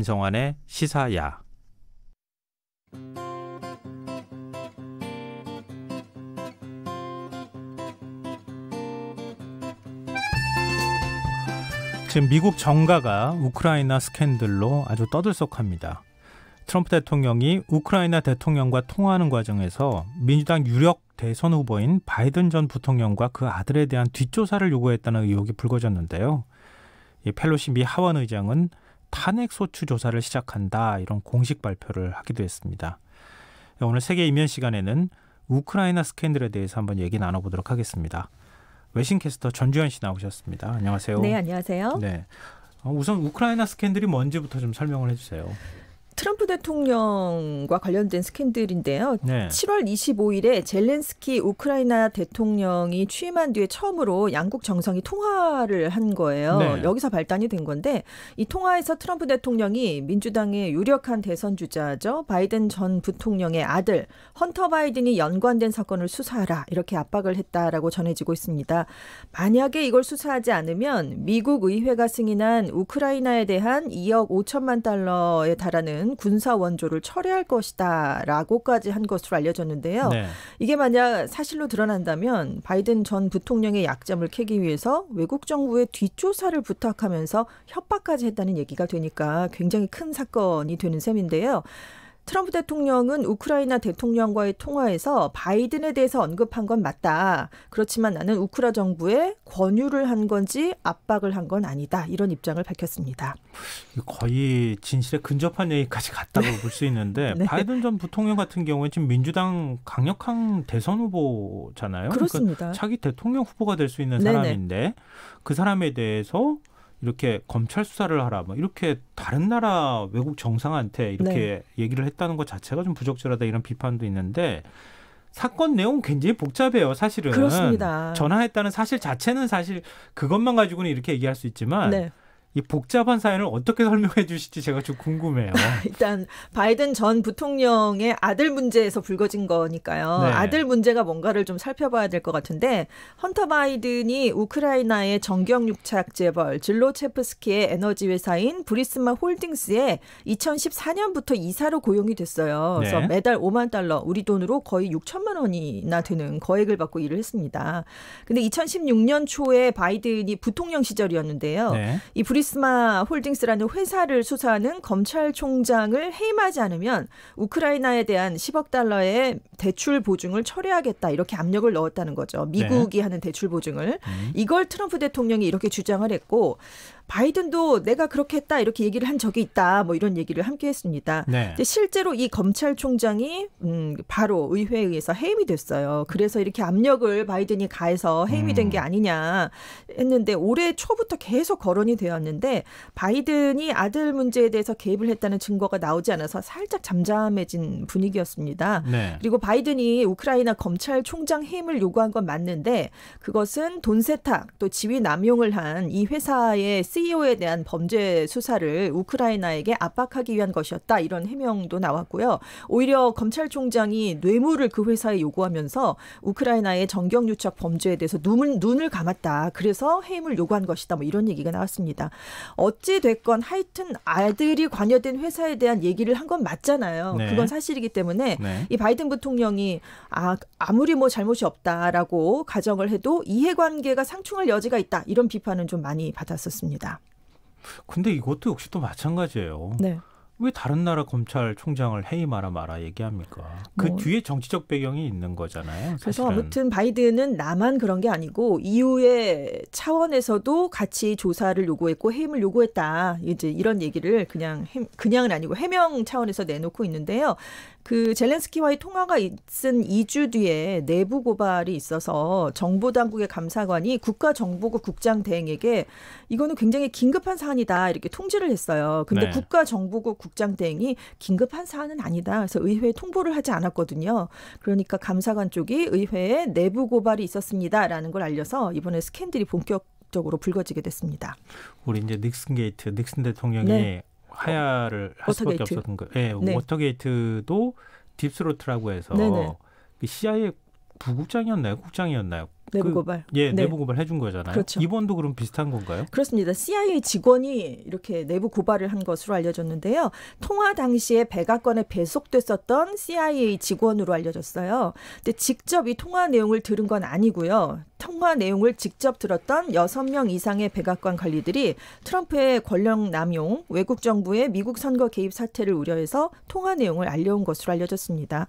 진성환의 시사야. 지금 미국 정가가 우크라이나 스캔들로 아주 떠들썩합니다. 트럼프 대통령이 우크라이나 대통령과 통화하는 과정에서 민주당 유력 대선 후보인 바이든 전 부통령과 그 아들에 대한 뒷조사를 요구했다는 의혹이 불거졌는데요. 이 펠로시 미 하원 의장은 탄핵 소추 조사를 시작한다, 이런 공식 발표를 하기도 했습니다. 오늘 세계 이면 시간에는 우크라이나 스캔들에 대해서 한번 얘기 나눠보도록 하겠습니다. 외신캐스터 전주현 씨 나오셨습니다. 안녕하세요. 네, 안녕하세요. 네, 우선 우크라이나 스캔들이 뭔지부터 좀 설명을 해주세요. 트럼프 대통령과 관련된 스캔들인데요. 네. 7월 25일에 젤렌스키 우크라이나 대통령이 취임한 뒤에 처음으로 양국 정상이 통화를 한 거예요. 네. 여기서 발단이 된 건데, 이 통화에서 트럼프 대통령이 민주당의 유력한 대선 주자죠, 바이든 전 부통령의 아들 헌터 바이든이 연관된 사건을 수사하라, 이렇게 압박을 했다라고 전해지고 있습니다. 만약에 이걸 수사하지 않으면 미국 의회가 승인한 우크라이나에 대한 2억 5천만 달러에 달하는 군사 원조를 철회할 것이다 라고까지 한 것으로 알려졌는데요. 네. 이게 만약 사실로 드러난다면 바이든 전 부통령의 약점을 캐기 위해서 외국 정부에 뒷조사를 부탁하면서 협박까지 했다는 얘기가 되니까 굉장히 큰 사건이 되는 셈인데요. 트럼프 대통령은 우크라이나 대통령과의 통화에서 바이든에 대해서 언급한 건 맞다. 그렇지만 나는 우크라 정부에 권유를 한 건지 압박을 한 건 아니다, 이런 입장을 밝혔습니다. 거의 진실에 근접한 얘기까지 갔다고 볼 수 있는데 네. 바이든 전 부통령 같은 경우에 지금 민주당 강력한 대선 후보잖아요. 그렇습니다. 그러니까 차기 대통령 후보가 될 수 있는 네네. 사람인데 그 사람에 대해서 이렇게 검찰 수사를 하라, 뭐 이렇게 다른 나라 외국 정상한테 이렇게 얘기를 했다는 것 자체가 좀 부적절하다, 이런 비판도 있는데 사건 내용 굉장히 복잡해요, 사실은. 그렇습니다. 전화했다는 사실 자체는 사실 그것만 가지고는 이렇게 얘기할 수 있지만 네. 이 복잡한 사연을 어떻게 설명해 주실지 제가 좀 궁금해요. 일단 바이든 전 부통령의 아들 문제에서 불거진 거니까요. 네. 아들 문제가 뭔가를 좀 살펴봐야 될 것 같은데, 헌터 바이든이 우크라이나의 정경유착 재벌 질로체프스키의 에너지 회사인 브리스마 홀딩스에 2014년부터 이사로 고용이 됐어요. 네. 그래서 매달 5만 달러, 우리 돈으로 거의 6천만 원이나 되는 거액을 받고 일을 했습니다. 근데 2016년 초에 바이든이 부통령 시절이었는데요. 네. 이 브리스마 홀딩스라는 회사를 수사하는 검찰총장을 해임하지 않으면 우크라이나에 대한 10억 달러의 대출 보증을 철회하겠다, 이렇게 압력을 넣었다는 거죠. 미국이 하는 대출 보증을. 이걸 트럼프 대통령이 이렇게 주장을 했고, 바이든도 내가 그렇게 했다, 이렇게 얘기를 한 적이 있다, 뭐 이런 얘기를 함께 했습니다. 네. 근데 실제로 이 검찰총장이 바로 의회에 의해서 해임이 됐어요. 그래서 이렇게 압력을 바이든이 가해서 해임이 된 게 아니냐 했는데, 올해 초부터 계속 거론이 되었는데 바이든이 아들 문제에 대해서 개입을 했다는 증거가 나오지 않아서 살짝 잠잠해진 분위기였습니다. 네. 그리고 바이든이 우크라이나 검찰총장 해임을 요구한 건 맞는데, 그것은 돈 세탁 또 지위 남용을 한 이 회사의 CEO에 대한 범죄 수사를 우크라이나에게 압박하기 위한 것이었다, 이런 해명도 나왔고요. 오히려 검찰총장이 뇌물을 그 회사에 요구하면서 우크라이나의 정경유착 범죄에 대해서 눈을 감았다, 그래서 해임을 요구한 것이다, 뭐 이런 얘기가 나왔습니다. 어찌 됐건 하여튼 아들이 관여된 회사에 대한 얘기를 한 건 맞잖아요. 네. 그건 사실이기 때문에 네. 이 바이든 부통령이 아무리 뭐 잘못이 없다라고 가정을 해도 이해관계가 상충할 여지가 있다, 이런 비판은 좀 많이 받았었습니다. 근데 이것도 역시 또 마찬가지예요. 네. 왜 다른 나라 검찰총장을 해임하라 마라 얘기합니까? 그 뒤에 정치적 배경이 있는 거잖아요. 그래서 사실은. 아무튼 바이든은 나만 그런 게 아니고 EU의 차원에서도 같이 조사를 요구했고 해임을 요구했다, 이제 이런 얘기를 그냥은 아니고 해명 차원에서 내놓고 있는데요. 그 젤렌스키와의 통화가 있은 2주 뒤에 내부 고발이 있어서 정보당국의 감사관이 국가정보국 국장 대행에게 이거는 굉장히 긴급한 사안이다, 이렇게 통지를 했어요. 근데 네. 국가정보국 국장 대행이 긴급한 사안은 아니다, 그래서 의회에 통보를 하지 않았거든요. 그러니까 감사관 쪽이 의회에 내부 고발이 있었습니다라는 걸 알려서 이번에 스캔들이 본격적으로 불거지게 됐습니다. 우리 이제 닉슨 대통령이 네. 하야를 할 수밖에 워터게이트. 없었던 거. 네, 네. 워터게이트도 딥스로트라고 해서 네네. CIA 부국장이었나요? 국장이었나요? 내부 고발. 네. 내부 고발 해준 거잖아요. 그렇죠. 이번도 그럼 비슷한 건가요? 그렇습니다. CIA 직원이 이렇게 내부 고발을 한 것으로 알려졌는데요. 통화 당시에 백악관에 배속됐었던 CIA 직원으로 알려졌어요. 근데 직접 이 통화 내용을 들은 건 아니고요. 통화 내용을 직접 들었던 6명 이상의 백악관 관리들이 트럼프의 권력 남용, 외국 정부의 미국 선거 개입 사태를 우려해서 통화 내용을 알려온 것으로 알려졌습니다.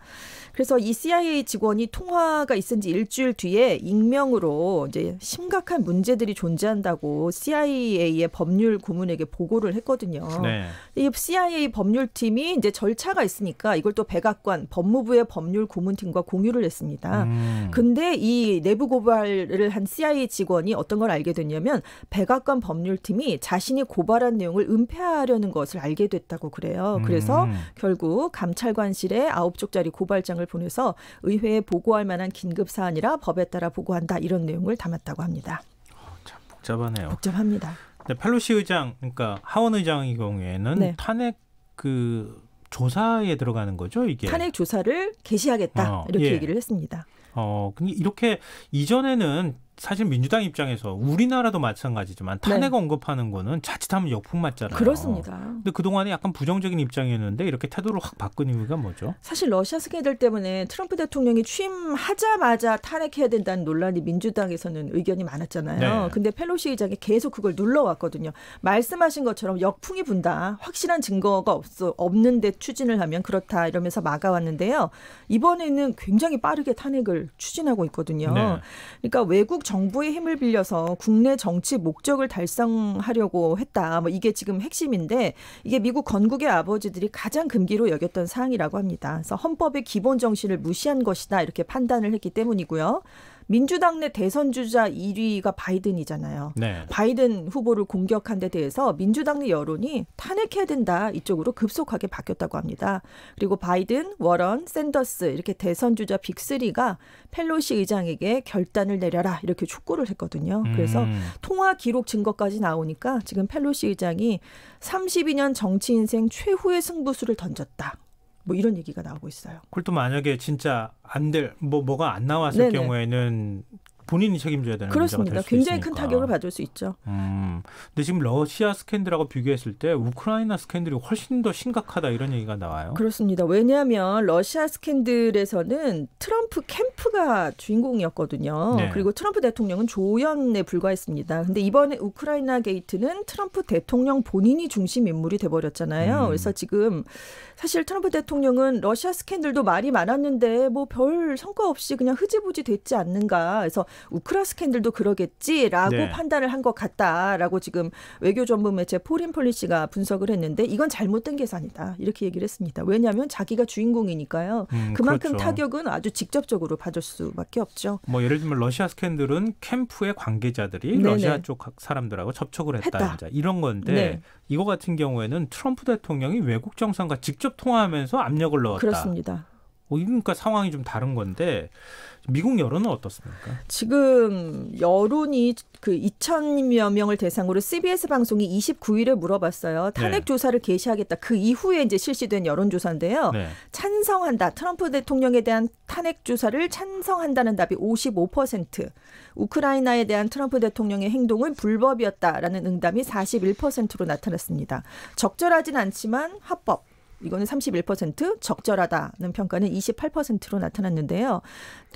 그래서 이 CIA 직원이 통화가 있은 지 일주일 뒤에 익명으로 이제 심각한 문제들이 존재한다고 CIA의 법률 고문에게 보고를 했거든요. 네. 이 CIA 법률팀이 이제 절차가 있으니까 이걸 또 백악관 법무부의 법률 고문팀과 공유를 했습니다. 근데 이 내부 고발을 한 CIA 직원이 어떤 걸 알게 됐냐면 백악관 법률팀이 자신이 고발한 내용을 은폐하려는 것을 알게 됐다고 그래요. 그래서 결국 감찰관실에 9쪽짜리 고발장을 보내서 의회에 보고할 만한 긴급 사안이라 법에 따라 보고한다. 이런 내용을 담았다고 합니다. 참 복잡하네요. 복잡합니다. 펠로시 의장, 그러니까 하원 의장의 경우에는 네. 탄핵 조사에 들어가는 거죠, 이게? 탄핵 조사를 개시하겠다. 이렇게 얘기를 했습니다. 근데 이렇게 이전에는 사실 민주당 입장에서 우리나라도 마찬가지지만 탄핵 언급하는 거는 자칫하면 역풍 맞잖아요. 그렇습니다. 근데 그동안에 약간 부정적인 입장이었는데 이렇게 태도를 확 바꾼 이유가 뭐죠? 사실 러시아 스캔들 때문에 트럼프 대통령이 취임하자마자 탄핵해야 된다는 논란이 민주당에서는 의견이 많았잖아요. 네. 근데 펠로시 의장이 계속 그걸 눌러왔거든요. 말씀하신 것처럼 역풍이 분다. 확실한 증거가 없는데 추진을 하면 그렇다 이러면서 막아왔는데요. 이번에는 굉장히 빠르게 탄핵을 추진하고 있거든요. 네. 그러니까 외국 정부의 힘을 빌려서 국내 정치 목적을 달성하려고 했다. 뭐 이게 지금 핵심인데 이게 미국 건국의 아버지들이 가장 금기로 여겼던 사항이라고 합니다. 그래서 헌법의 기본 정신을 무시한 것이다. 이렇게 판단을 했기 때문이고요. 민주당 내 대선 주자 1위가 바이든이잖아요. 네. 바이든 후보를 공격한 데 대해서 민주당 내 여론이 탄핵해야 된다 이쪽으로 급속하게 바뀌었다고 합니다. 그리고 바이든, 워런, 샌더스 이렇게 대선 주자 빅3가 펠로시 의장에게 결단을 내려라 이렇게 촉구를 했거든요. 그래서 통화 기록 증거까지 나오니까 지금 펠로시 의장이 32년 정치 인생 최후의 승부수를 던졌다. 뭐 이런 얘기가 나오고 있어요. 그것도 만약에 진짜 뭐가 안 나왔을 경우에는 본인이 책임져야 되는 그렇습니다. 문제가 될 수 굉장히 있으니까. 큰 타격을 받을 수 있죠. 근데 지금 러시아 스캔들하고 비교했을 때 우크라이나 스캔들이 훨씬 더 심각하다 이런 얘기가 나와요. 그렇습니다. 왜냐하면 러시아 스캔들에서는 트럼프 캠프가 주인공이었거든요. 네. 그리고 트럼프 대통령은 조연에 불과했습니다. 근데 이번에 우크라이나 게이트는 트럼프 대통령 본인이 중심 인물이 돼버렸잖아요. 그래서 지금 사실 트럼프 대통령은 러시아 스캔들도 말이 많았는데 뭐 별 성과 없이 그냥 흐지부지 됐지 않는가. 그래서 우크라 스캔들도 그러겠지라고 판단을 한 것 같다라고 지금 외교 전문 매체 포린폴리시가 분석을 했는데 이건 잘못된 계산이다. 이렇게 얘기를 했습니다. 왜냐하면 자기가 주인공이니까요. 그만큼 그렇죠. 타격은 아주 직접적으로 받을 수밖에 없죠. 뭐 예를 들면 러시아 스캔들은 캠프의 관계자들이 러시아 쪽 사람들하고 접촉을 했다. 이런 건데 이거 같은 경우에는 트럼프 대통령이 외국 정상과 직접 통화하면서 압력을 넣었다. 그렇습니다. 그러니까 상황이 좀 다른 건데 미국 여론은 어떻습니까? 지금 여론이 그 2,000여 명을 대상으로 CBS 방송이 29일에 물어봤어요. 탄핵 조사를 개시하겠다. 그 이후에 이제 실시된 여론조사인데요. 찬성한다. 트럼프 대통령에 대한 탄핵 조사를 찬성한다는 답이 55%. 우크라이나에 대한 트럼프 대통령의 행동은 불법이었다라는 응답이 41%로 나타났습니다. 적절하진 않지만 합법. 이거는 31%, 적절하다는 평가는 28%로 나타났는데요.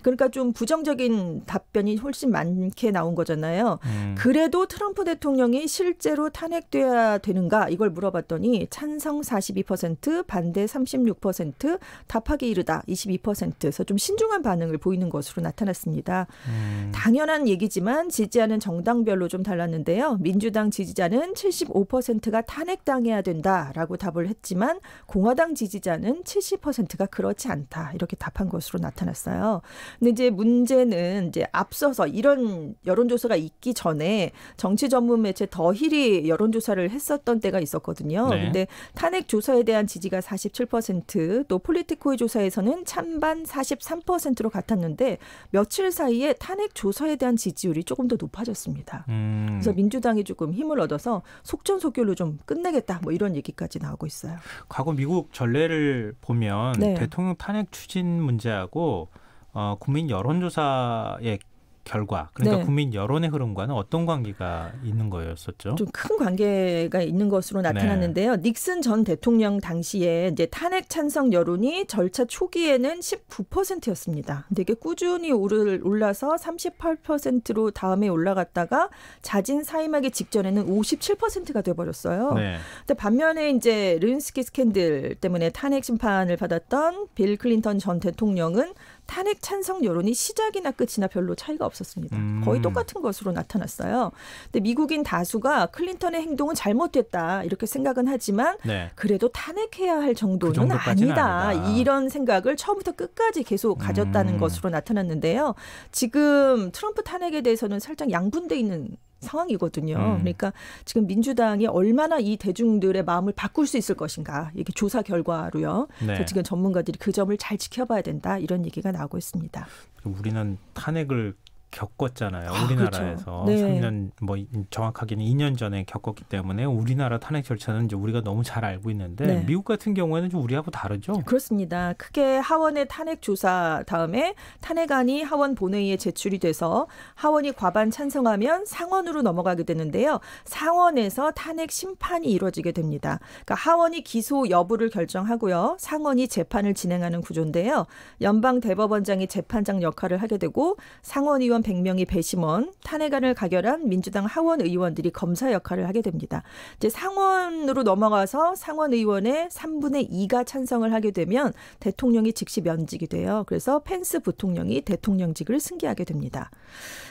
그러니까 좀 부정적인 답변이 훨씬 많게 나온 거잖아요. 그래도 트럼프 대통령이 실제로 탄핵돼야 되는가 이걸 물어봤더니 찬성 42%, 반대 36%, 답하기 이르다 22%에서 좀 신중한 반응을 보이는 것으로 나타났습니다. 당연한 얘기지만 지지하는 정당별로 좀 달랐는데요. 민주당 지지자는 75%가 탄핵당해야 된다라고 답을 했지만 공화당 지지자는 70%가 그렇지 않다. 이렇게 답한 것으로 나타났어요. 근데 이제 문제는 이제 앞서서 이런 여론조사가 있기 전에 정치 전문 매체 더 힐이 여론조사를 했었던 때가 있었거든요. 근데 탄핵 조사에 대한 지지가 47%, 또 폴리티코의 조사에서는 찬반 43%로 같았는데 며칠 사이에 탄핵 조사에 대한 지지율이 조금 더 높아졌습니다. 그래서 민주당이 조금 힘을 얻어서 속전속결로 좀 끝내겠다. 뭐 이런 얘기까지 나오고 있어요. 과거 미국 전례를 보면 대통령 탄핵 추진 문제하고 국민 여론조사의 결과, 그러니까 네. 국민 여론의 흐름과는 어떤 관계가 있는 거였었죠? 좀 큰 관계가 있는 것으로 나타났는데요. 닉슨 전 대통령 당시에 이제 탄핵 찬성 여론이 절차 초기에는 19%였습니다. 근데 이게 꾸준히 올라서 38%로 다음에 올라갔다가 자진 사임하기 직전에는 57%가 돼버렸어요. 네. 근데 반면에 이제 르윈스키 스캔들 때문에 탄핵 심판을 받았던 빌 클린턴 전 대통령은 탄핵 찬성 여론이 시작이나 끝이나 별로 차이가 없었습니다. 거의 똑같은 것으로 나타났어요. 근데 미국인 다수가 클린턴의 행동은 잘못됐다 이렇게 생각은 하지만 네. 그래도 탄핵해야 할 정도는 그 정도까지는 아니다. 이런 생각을 처음부터 끝까지 계속 가졌다는 것으로 나타났는데요. 지금 트럼프 탄핵에 대해서는 살짝 양분돼 있는 상황이거든요. 그러니까 지금 민주당이 얼마나 이 대중들의 마음을 바꿀 수 있을 것인가. 이게 조사 결과로요. 네. 그래서 지금 전문가들이 그 점을 잘 지켜봐야 된다. 이런 얘기가 나오고 있습니다. 우리는 탄핵을 겪었잖아요. 아, 우리나라에서. 그렇죠. 네. 3년 뭐 정확하게는 2년 전에 겪었기 때문에 우리나라 탄핵 절차는 이제 우리가 너무 잘 알고 있는데 네. 미국 같은 경우에는 좀 우리하고 다르죠. 그렇습니다. 크게 하원의 탄핵 조사 다음에 탄핵안이 하원 본회의에 제출이 돼서 하원이 과반 찬성하면 상원으로 넘어가게 되는데요. 상원에서 탄핵 심판이 이루어지게 됩니다. 그러니까 하원이 기소 여부를 결정하고요. 상원이 재판을 진행하는 구조인데요. 연방 대법원장이 재판장 역할을 하게 되고 상원의원 100명이 배심원, 탄핵안을 가결한 민주당 하원 의원들이 검사 역할을 하게 됩니다. 이제 상원으로 넘어가서 상원 의원의 3분의 2가 찬성을 하게 되면 대통령이 즉시 면직이 돼요. 그래서 펜스 부통령이 대통령직을 승계하게 됩니다.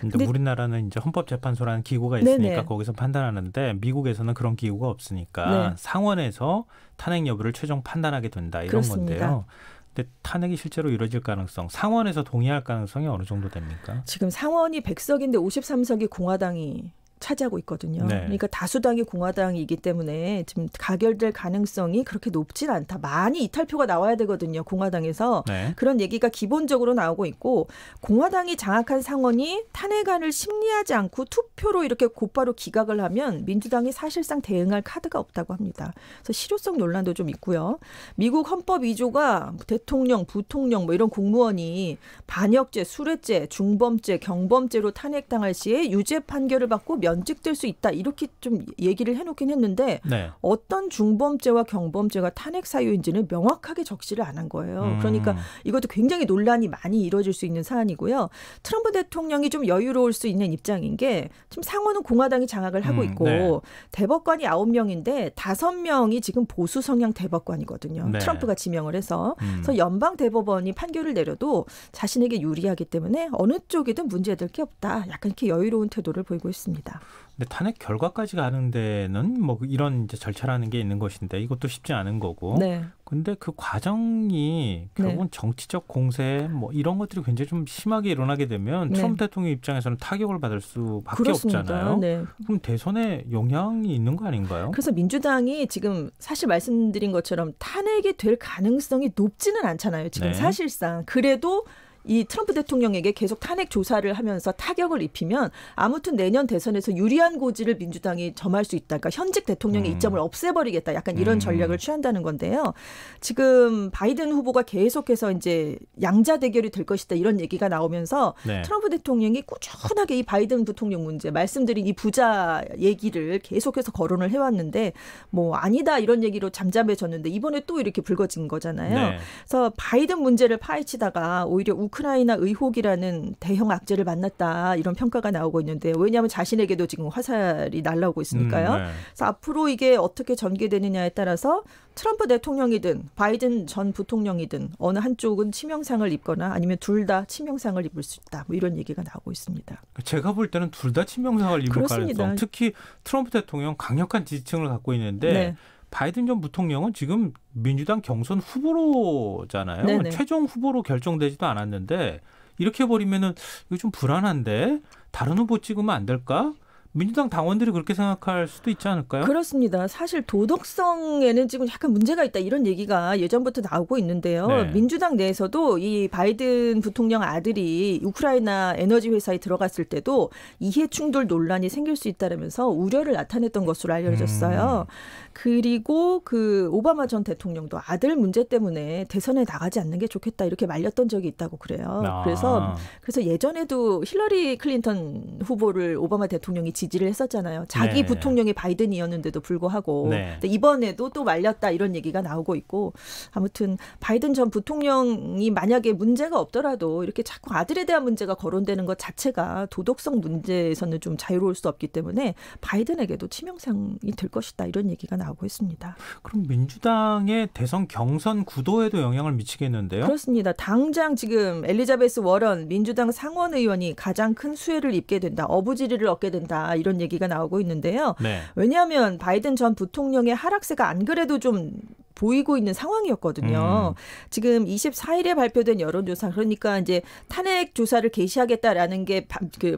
근데 우리나라는 이제 헌법재판소라는 기구가 있으니까 네네. 거기서 판단하는데 미국에서는 그런 기구가 없으니까 네. 상원에서 탄핵 여부를 최종 판단하게 된다 이런 그렇습니다. 건데요. 근데 탄핵이 실제로 이루어질 가능성, 상원에서 동의할 가능성이 어느 정도 됩니까? 지금 상원이 100석인데 53석이 공화당이 차지하고 있거든요. 네. 그러니까 다수당이 공화당이기 때문에 지금 가결될 가능성이 그렇게 높진 않다. 많이 이탈표가 나와야 되거든요. 공화당에서. 네. 그런 얘기가 기본적으로 나오고 있고 공화당이 장악한 상원이 탄핵안을 심리하지 않고 투표로 이렇게 곧바로 기각을 하면 민주당이 사실상 대응할 카드가 없다고 합니다. 그래서 실효성 논란도 좀 있고요. 미국 헌법 2조가 대통령, 부통령 뭐 이런 공무원이 반역죄, 수뢰죄, 중범죄, 경범죄로 탄핵당할 시에 유죄 판결을 받고 면직될 수 있다. 이렇게 좀 얘기를 해놓긴 했는데 네. 어떤 중범죄와 경범죄가 탄핵 사유인지는 명확하게 적시를 안 한 거예요. 그러니까 이것도 굉장히 논란이 많이 이루어질 수 있는 사안이고요. 트럼프 대통령이 좀 여유로울 수 있는 입장인 게 지금 상원은 공화당이 장악을 하고 있고 네. 대법관이 9명인데 5명이 지금 보수 성향 대법관이거든요. 네. 트럼프가 지명을 해서. 그래서 연방 대법원이 판결을 내려도 자신에게 유리하기 때문에 어느 쪽이든 문제될 게 없다. 약간 이렇게 여유로운 태도를 보이고 있습니다. 근데 탄핵 결과까지 가는 데는 뭐 이런 이제 절차라는 게 있는 것인데 이것도 쉽지 않은 거고. 네. 근데 그 과정이 결국은 정치적 공세 뭐 이런 것들이 굉장히 좀 심하게 일어나게 되면 트럼프 대통령 입장에서는 타격을 받을 수밖에 그렇습니다. 없잖아요. 네. 그럼 대선에 영향이 있는 거 아닌가요? 그래서 민주당이 지금 사실 말씀드린 것처럼 탄핵이 될 가능성이 높지는 않잖아요. 지금 네. 사실상. 그래도 이 트럼프 대통령에게 계속 탄핵 조사를 하면서 타격을 입히면 아무튼 내년 대선에서 유리한 고지를 민주당이 점할 수 있다. 그러니까 현직 대통령의 이점을 없애버리겠다. 약간 이런 전략을 취한다는 건데요. 지금 바이든 후보가 계속해서 이제 양자 대결이 될 것이다. 이런 얘기가 나오면서 네. 트럼프 대통령이 꾸준하게 이 바이든 부통령 문제, 말씀드린 이 부자 얘기를 계속해서 거론을 해왔는데 뭐 아니다 이런 얘기로 잠잠해졌는데 이번에 또 이렇게 불거진 거잖아요. 네. 그래서 바이든 문제를 파헤치다가 오히려 우크라이나 의혹이라는 대형 악재를 만났다 이런 평가가 나오고 있는데 왜냐하면 자신에게도 지금 화살이 날라오고 있으니까요. 네. 그래서 앞으로 이게 어떻게 전개되느냐에 따라서 트럼프 대통령이든 바이든 전 부통령이든 어느 한쪽은 치명상을 입거나 아니면 둘 다 치명상을 입을 수 있다. 뭐 이런 얘기가 나오고 있습니다. 제가 볼 때는 둘 다 치명상을 입을 그렇습니다. 가능성. 특히 트럼프 대통령 강력한 지지층을 갖고 있는데 네. 바이든 전 부통령은 지금 민주당 경선 후보로잖아요. 네네. 최종 후보로 결정되지도 않았는데 이렇게 버리면은 이거 좀 불안한데 다른 후보 찍으면 안 될까? 민주당 당원들이 그렇게 생각할 수도 있지 않을까요? 그렇습니다. 사실 도덕성에는 지금 약간 문제가 있다 이런 얘기가 예전부터 나오고 있는데요. 네. 민주당 내에서도 이 바이든 부통령 아들이 우크라이나 에너지 회사에 들어갔을 때도 이해 충돌 논란이 생길 수 있다면서 우려를 나타냈던 것으로 알려졌어요. 그리고 그 오바마 전 대통령도 아들 문제 때문에 대선에 나가지 않는 게 좋겠다 이렇게 말렸던 적이 있다고 그래요. 그래서 예전에도 힐러리 클린턴 후보를 오바마 대통령이 지지를 했었잖아요. 자기 네. 부통령이 바이든이었는데도 불구하고 네. 근데 이번에도 또 말렸다 이런 얘기가 나오고 있고 아무튼 바이든 전 부통령이 만약에 문제가 없더라도 이렇게 자꾸 아들에 대한 문제가 거론되는 것 자체가 도덕성 문제에서는 좀 자유로울 수 없기 때문에 바이든에게도 치명상이 될 것이다 이런 얘기가 나오고 있습니다. 그럼 민주당의 대선 경선 구도에도 영향을 미치겠는데요? 그렇습니다. 당장 지금 엘리자베스 워런 민주당 상원 의원이 가장 큰 수혜를 입게 된다. 어부지리를 얻게 된다. 이런 얘기가 나오고 있는데요. 네. 왜냐하면 바이든 전 부통령의 하락세가 안 그래도 좀 보이고 있는 상황이었거든요. 지금 24일에 발표된 여론조사 그러니까 이제 탄핵 조사를 개시하겠다라는 게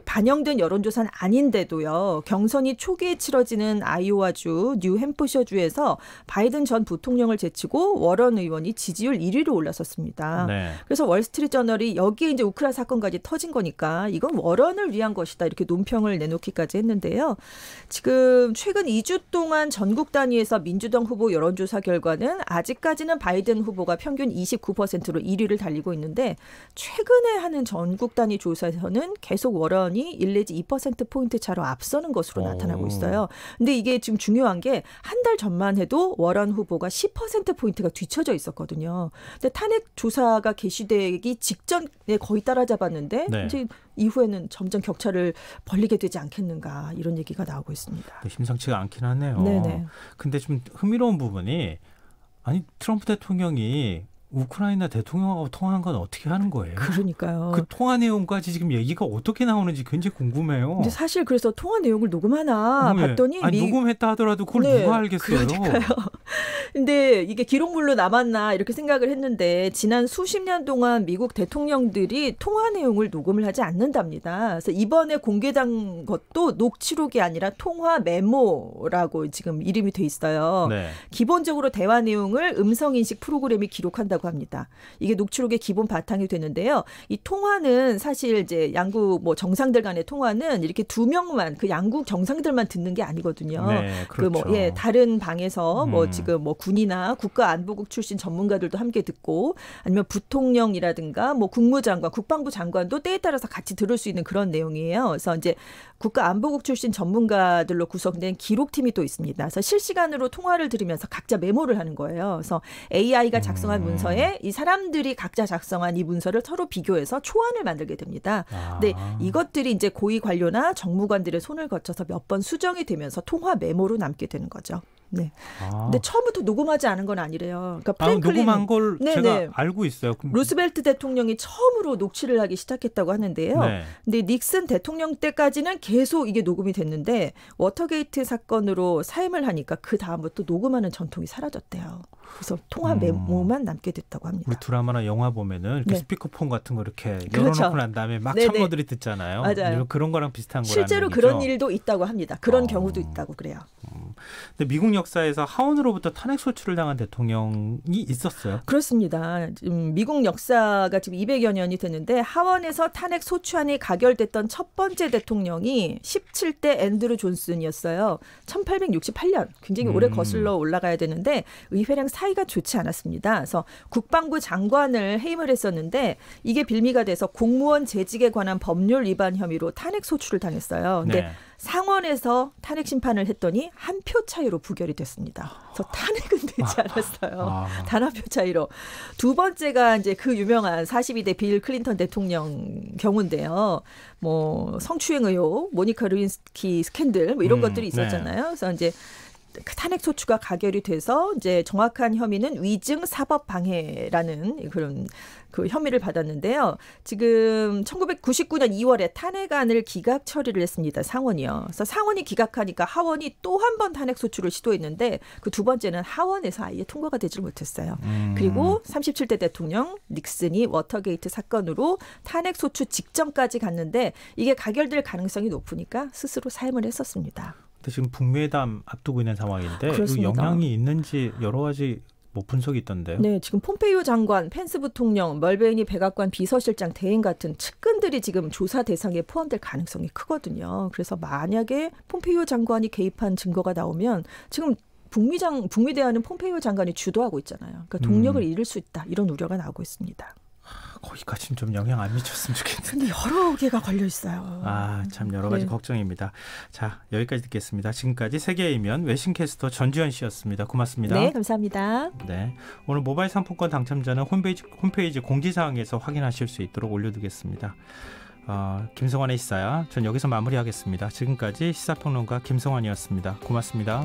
반영된 여론조사는 아닌데도요. 경선이 초기에 치러지는 아이오와주, 뉴햄프셔주에서 바이든 전 부통령을 제치고 워런 의원이 지지율 1위로 올라섰습니다. 네. 그래서 월스트리트저널이 여기에 이제 우크라이나 사건까지 터진 거니까 이건 워런을 위한 것이다 이렇게 논평을 내놓기까지 했는데요. 지금 최근 2주 동안 전국 단위에서 민주당 후보 여론조사 결과는 아직까지는 바이든 후보가 평균 29%로 1위를 달리고 있는데 최근에 하는 전국 단위 조사에서는 계속 워런이 1 내지 2%포인트 차로 앞서는 것으로 나타나고 있어요. 근데 이게 지금 중요한 게 한 달 전만 해도 워런 후보가 10%포인트가 뒤쳐져 있었거든요. 근데 탄핵 조사가 개시되기 직전에 거의 따라잡았는데 네. 이제 이후에는 점점 격차를 벌리게 되지 않겠는가 이런 얘기가 나오고 있습니다. 네, 심상치가 않긴 하네요. 네네. 근데 좀 흥미로운 부분이 아니 트럼프 대통령이 우크라이나 대통령하고 통화한 건 어떻게 하는 거예요? 그러니까요. 그 통화 내용까지 지금 얘기가 어떻게 나오는지 굉장히 궁금해요. 근데 사실 그래서 통화 내용을 녹음하나 네. 봤더니 아니, 녹음했다 하더라도 그걸 네, 누가 알겠어요? 그러니까요. 근데 이게 기록물로 남았나 이렇게 생각을 했는데 지난 수십 년 동안 미국 대통령들이 통화 내용을 녹음을 하지 않는답니다. 그래서 이번에 공개된 것도 녹취록이 아니라 통화 메모라고 지금 이름이 돼 있어요. 네. 기본적으로 대화 내용을 음성인식 프로그램이 기록한다고 합니다. 이게 녹취록의 기본 바탕이 되는데요. 이 통화는 사실 이제 양국 뭐 정상들 간의 통화는 이렇게 두 명만 그 양국 정상들만 듣는 게 아니거든요. 네, 그렇죠. 다른 방에서 뭐 지금 뭐 군이나 국가안보국 출신 전문가들도 함께 듣고 아니면 부통령이라든가 뭐 국무장관, 국방부 장관도 때에 따라서 같이 들을 수 있는 그런 내용이에요. 그래서 이제 국가안보국 출신 전문가들로 구성된 기록팀이 또 있습니다. 그래서 실시간으로 통화를 들으면서 각자 메모를 하는 거예요. 그래서 AI가 작성한 문서에 이 사람들이 각자 작성한 이 문서를 서로 비교해서 초안을 만들게 됩니다. 근데 이것들이 이제 고위 관료나 정무관들의 손을 거쳐서 몇 번 수정이 되면서 통화 메모로 남게 되는 거죠. 네. 근데 처음부터 녹음하지 않은 건 아니래요. 그러니까 프랭클린 녹음한 걸 제가 알고 있어요. 루스벨트 대통령이 처음으로 녹취를 하기 시작했다고 하는데요. 네. 근데 닉슨 대통령 때까지는 계속 이게 녹음이 됐는데 워터게이트 사건으로 사임을 하니까 그 다음부터 녹음하는 전통이 사라졌대요. 그래서 통화 메모만 남게 됐다고 합니다. 우리 드라마나 영화 보면은 이렇게 네. 스피커폰 같은 거 이렇게 그렇죠. 열어놓고 난 다음에 막 네네. 참모들이 듣잖아요. 맞아요. 그런 거랑 비슷한 거라는 실제로 얘기죠. 그런 일도 있다고 합니다. 그런 경우도 있다고 그래요. 근데 미국 역사에서 하원으로부터 탄핵 소추를 당한 대통령이 있었어요. 그렇습니다. 미국 역사가 지금 200여 년이 됐는데 하원에서 탄핵 소추안이 가결됐던 첫 번째 대통령이 17대 앤드루 존슨이었어요. 1868년 굉장히 오래 거슬러 올라가야 되는데 의회랑 사이가 좋지 않았습니다. 그래서 국방부 장관을 해임을 했었는데 이게 빌미가 돼서 공무원 재직에 관한 법률 위반 혐의로 탄핵 소추를 당했어요. 근데 네. 상원에서 탄핵 심판을 했더니 한 표 차이로 부결이 됐습니다. 그래서 탄핵은 되지 않았어요. 단 한 표 차이로. 두 번째가 이제 그 유명한 42대 빌 클린턴 대통령 경우인데요. 뭐 성추행 의혹, 모니카 루인스키 스캔들 뭐 이런 것들이 있었잖아요. 네. 그래서 이제 탄핵 소추가 가결이 돼서 이제 정확한 혐의는 위증 사법 방해라는 그런 그 혐의를 받았는데요. 지금 1999년 2월에 탄핵안을 기각 처리를 했습니다. 상원이요. 그래서 상원이 기각하니까 하원이 또 한 번 탄핵 소추를 시도했는데 그 두 번째는 하원에서 아예 통과가 되질 못했어요. 그리고 37대 대통령 닉슨이 워터게이트 사건으로 탄핵 소추 직전까지 갔는데 이게 가결될 가능성이 높으니까 스스로 사임을 했었습니다. 근데 지금 북미회담 앞두고 있는 상황인데 그렇습니다. 영향이 있는지 여러 가지 뭐 분석이 있던데요. 네, 지금 폼페이오 장관, 펜스 부통령, 멀베이니 백악관 비서실장 대행 같은 측근들이 지금 조사 대상에 포함될 가능성이 크거든요. 그래서 만약에 폼페이오 장관이 개입한 증거가 나오면 지금 북미 대화는 폼페이오 장관이 주도하고 있잖아요. 그러니까 동력을 잃을 수 있다. 이런 우려가 나오고 있습니다. 거기까지는 좀 영향 안 미쳤으면 좋겠는데. 근데 여러 개가 걸려 있어요. 참 여러 가지 네. 걱정입니다. 자, 여기까지 듣겠습니다. 지금까지 세계의 이면 외신캐스터 전주현 씨였습니다. 고맙습니다. 네, 감사합니다. 네, 오늘 모바일 상품권 당첨자는 홈페이지 공지사항에서 확인하실 수 있도록 올려두겠습니다. 김성환의 시사야. 전 여기서 마무리하겠습니다. 지금까지 시사평론가 김성환이었습니다. 고맙습니다.